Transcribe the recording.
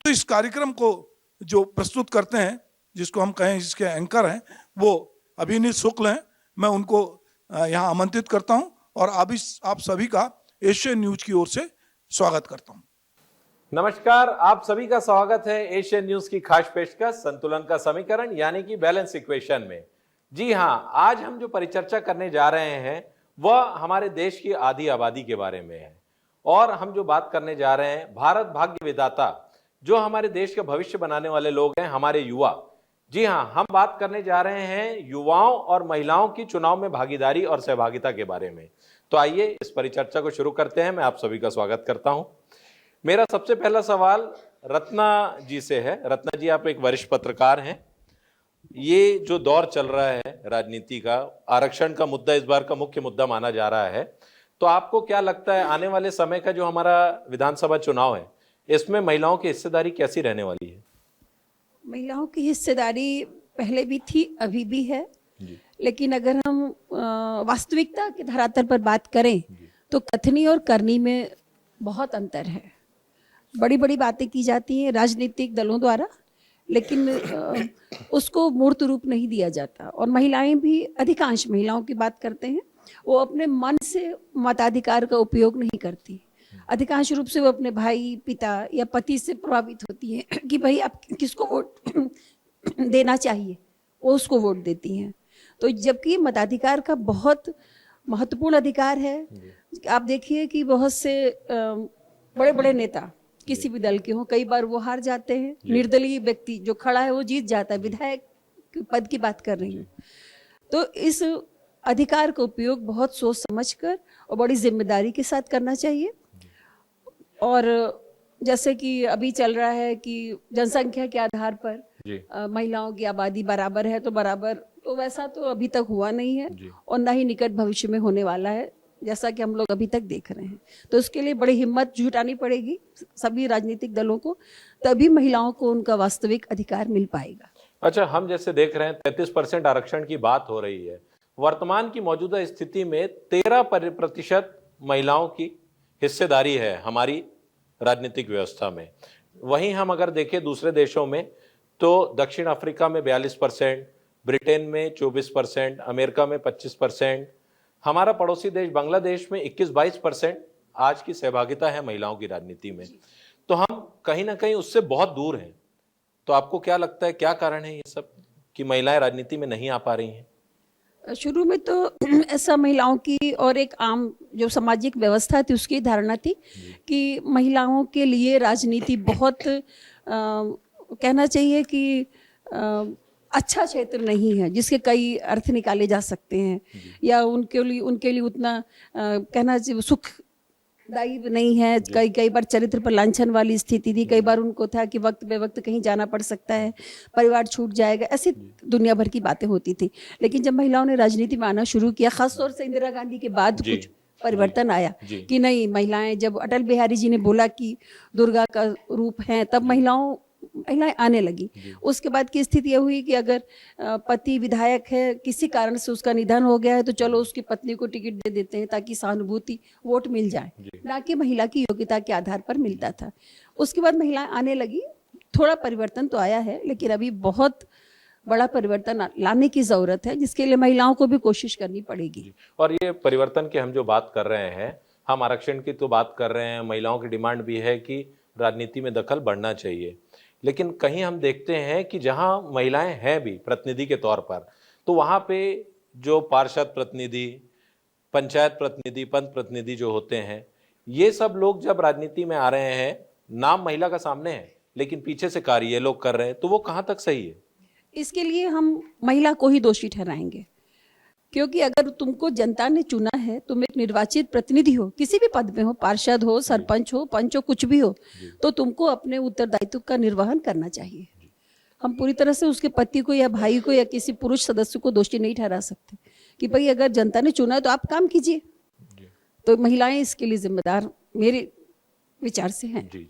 तो इस कार्यक्रम को जो प्रस्तुत करते हैं, जिसको हम कहें जिसके एंकर हैं, वो अभिनीत शुक्ल हैं। मैं उनको यहाँ आमंत्रित करता हूँ और आप सभी का एशियन न्यूज की ओर से स्वागत करता हूँ। नमस्कार, आप सभी का स्वागत है एशियन न्यूज की खास पेशकश संतुलन का समीकरण यानी कि बैलेंस इक्वेशन में। जी हाँ, आज हम जो परिचर्चा करने जा रहे हैं वह हमारे देश की आधी आबादी के बारे में है और हम जो बात करने जा रहे हैं भारत भाग्य विधाता, जो हमारे देश का भविष्य बनाने वाले लोग हैं, हमारे युवा। जी हाँ, हम बात करने जा रहे हैं युवाओं और महिलाओं की चुनाव में भागीदारी और सहभागिता के बारे में। तो आइए इस परिचर्चा को शुरू करते हैं। मैं आप सभी का स्वागत करता हूं। मेरा सबसे पहला सवाल रत्ना जी से है। रत्ना जी, आप एक वरिष्ठ पत्रकार हैं। ये जो दौर चल रहा है राजनीति का, आरक्षण का मुद्दा इस बार का मुख्य मुद्दा माना जा रहा है, तो आपको क्या लगता है आने वाले समय का जो हमारा विधानसभा चुनाव है, इसमें महिलाओं की हिस्सेदारी कैसी रहने वाली है? महिलाओं की हिस्सेदारी पहले भी थी, अभी भी है, लेकिन अगर हम वास्तविकता के धरातल पर बात करें तो कथनी और करनी में बहुत अंतर है। बड़ी बड़ी बातें की जाती हैं राजनीतिक दलों द्वारा, लेकिन उसको मूर्त रूप नहीं दिया जाता। और महिलाएं भी, अधिकांश महिलाओं की बात करते हैं, वो अपने मन से मताधिकार का उपयोग नहीं करती। अधिकांश रूप से वो अपने भाई, पिता या पति से प्रभावित होती हैं कि भाई आप किसको वोट देना चाहिए, वो उसको वोट देती हैं। तो जबकि मताधिकार का बहुत महत्वपूर्ण अधिकार है। आप देखिए कि बहुत से बड़े बड़े नेता किसी भी दल के हों, कई बार वो हार जाते हैं। निर्दलीय व्यक्ति जो खड़ा है वो जीत जाता है। विधायक पद की बात कर रही हूँ। तो इस अधिकार का उपयोग बहुत सोच समझकर और बड़ी जिम्मेदारी के साथ करना चाहिए। और जैसे कि अभी चल रहा है कि जनसंख्या के आधार पर महिलाओं की आबादी बराबर है, तो बराबर, तो वैसा तो अभी तक हुआ नहीं है और ना ही निकट भविष्य में होने वाला है, जैसा कि हम लोग अभी तक देख रहे हैं। तो इसके लिए बड़ी हिम्मत जुटानी पड़ेगी सभी राजनीतिक दलों को, तभी महिलाओं को उनका वास्तविक अधिकार मिल पाएगा। अच्छा, हम जैसे देख रहे हैं 33% आरक्षण की बात हो रही है। वर्तमान की मौजूदा स्थिति में 13% महिलाओं की हिस्सेदारी है हमारी राजनीतिक व्यवस्था में। वहीं हम अगर देखें दूसरे देशों में, तो दक्षिण अफ्रीका में 42%, ब्रिटेन में 24%, अमेरिका में 25%, हमारा पड़ोसी देश बांग्लादेश में 21-22% आज की सहभागिता है महिलाओं की राजनीति में। तो हम कहीं ना कहीं उससे बहुत दूर हैं। तो आपको क्या लगता है, क्या कारण है ये सब कि महिलाएं राजनीति में नहीं आ पा रही हैं? शुरू में तो ऐसा महिलाओं की और एक आम जो सामाजिक व्यवस्था थी उसकी धारणा थी कि महिलाओं के लिए राजनीति बहुत कहना चाहिए कि अच्छा क्षेत्र नहीं है, जिसके कई अर्थ निकाले जा सकते हैं, या उनके लिए उतना कहना चाहिए सुखदायी नहीं है। कई बार चरित्र पर लांछन वाली स्थिति थी। कई बार उनको था कि वक्त बे वक्त कहीं जाना पड़ सकता है, परिवार छूट जाएगा, ऐसी दुनिया भर की बातें होती थी। लेकिन जब महिलाओं ने राजनीति में आना शुरू किया, खासतौर से इंदिरा गांधी के बाद कुछ परिवर्तन आया कि नहीं, महिलाएं, जब अटल बिहारी जी ने बोला कि दुर्गा का रूप है, तब महिलाएं आने लगी। उसके बाद की स्थिति यह हुई कि अगर पति विधायक है, किसी कारण से उसका निधन हो गया है, तो चलो उसकी पत्नी को टिकट दे देते हैं ताकि सहानुभूति, वोट मिल जाए, ना कि महिला की योग्यता के आधार पर मिलता था। उसके बाद महिलाएं आने लगी। थोड़ा परिवर्तन तो आया है, लेकिन अभी बहुत बड़ा परिवर्तन लाने की जरूरत है, जिसके लिए महिलाओं को भी कोशिश करनी पड़ेगी। और ये परिवर्तन की हम जो बात कर रहे हैं, हम आरक्षण की तो बात कर रहे हैं, महिलाओं की डिमांड भी है कि राजनीति में दखल बढ़ना चाहिए। लेकिन कहीं हम देखते हैं कि जहां महिलाएं हैं भी प्रतिनिधि के तौर पर, तो वहां पे जो पार्षद प्रतिनिधि, पंचायत प्रतिनिधि, पंच प्रतिनिधि जो होते हैं, ये सब लोग जब राजनीति में आ रहे हैं, नाम महिला का सामने है लेकिन पीछे से कार्य ये लोग कर रहे हैं, तो वो कहां तक सही है? इसके लिए हम महिला को ही दोषी ठहराएंगे, क्योंकि अगर तुमको जनता ने चुना है, तुम एक निर्वाचित प्रतिनिधि हो, किसी भी पद में हो, पार्षद हो, सरपंच हो, पंच हो, कुछ भी हो, तो तुमको अपने उत्तरदायित्व का निर्वहन करना चाहिए। हम पूरी तरह से उसके पति को या भाई को या किसी पुरुष सदस्य को दोषी नहीं ठहरा सकते कि भाई अगर जनता ने चुना है तो आप काम कीजिए। तो महिलाएं इसके लिए जिम्मेदार मेरे विचार से हैं। जी।